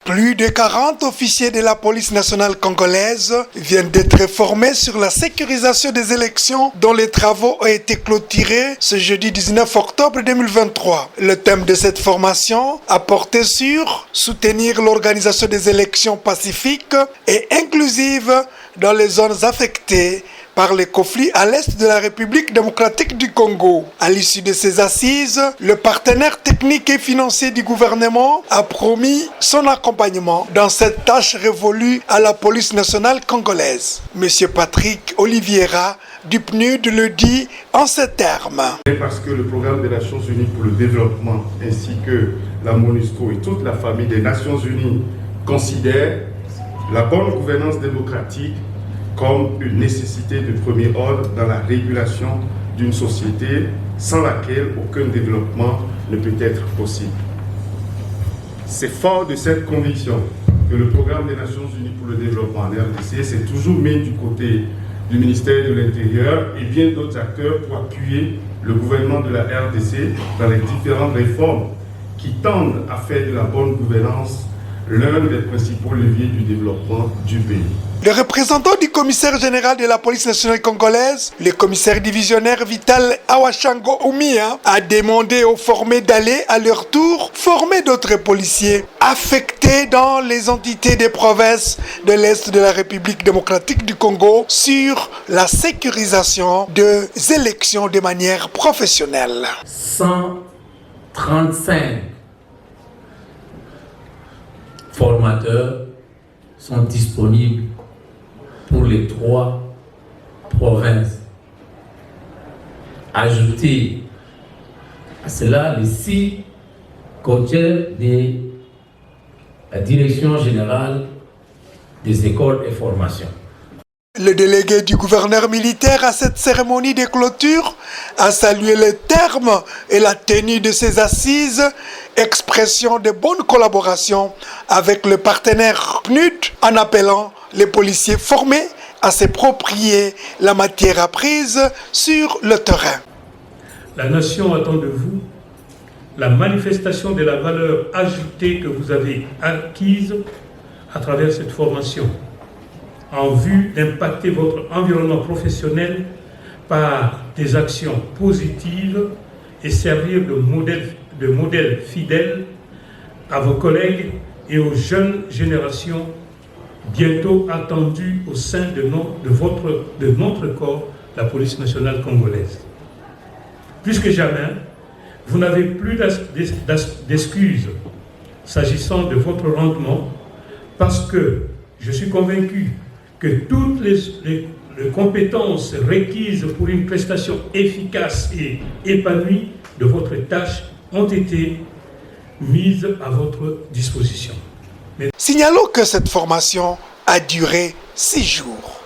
Plus de 40 officiers de la police nationale congolaise viennent d'être formés sur la sécurisation des élections dont les travaux ont été clôturés ce jeudi 19 octobre 2023. Le thème de cette formation a porté sur soutenir l'organisation des élections pacifiques et inclusives dans les zones affectées par les conflits à l'est de la République démocratique du Congo. À l'issue de ces assises, le partenaire technique et financier du gouvernement a promis son accompagnement dans cette tâche révolue à la police nationale congolaise. Monsieur Patrick Oliviera du PNUD le dit en ces termes. Parce que le programme des Nations Unies pour le développement ainsi que la MONUSCO et toute la famille des Nations Unies considèrent la bonne gouvernance démocratique comme une nécessité de premier ordre dans la régulation d'une société sans laquelle aucun développement ne peut être possible. C'est fort de cette conviction que le programme des Nations Unies pour le développement en RDC s'est toujours mis du côté du ministère de l'Intérieur et bien d'autres acteurs pour appuyer le gouvernement de la RDC dans les différentes réformes qui tendent à faire de la bonne gouvernance l'un des principaux leviers du développement du pays. Le représentant du commissaire général de la police nationale congolaise, le commissaire divisionnaire Vital Awashango Oumia, a demandé aux formés d'aller à leur tour former d'autres policiers affectés dans les entités des provinces de l'Est de la République démocratique du Congo sur la sécurisation des élections de manière professionnelle. 135 formateurs sont disponibles pour les 3 provinces. Ajoutez à cela les 6 coachers de la Direction générale des écoles et formations. Le délégué du gouverneur militaire à cette cérémonie de clôture a salué les termes et la tenue de ces assises, expression de bonne collaboration avec le partenaire PNUD en appelant les policiers formés à s'approprier la matière apprise sur le terrain. La nation attend de vous la manifestation de la valeur ajoutée que vous avez acquise à travers cette formation, en vue d'impacter votre environnement professionnel par des actions positives et servir de modèle fidèle à vos collègues et aux jeunes générations bientôt attendues au sein de notre corps, la police nationale congolaise. Plus que jamais, vous n'avez plus d'excuses s'agissant de votre rendement parce que je suis convaincu que toutes les compétences requises pour une prestation efficace et épanouie de votre tâche ont été mises à votre disposition. Signalons que cette formation a duré 6 jours.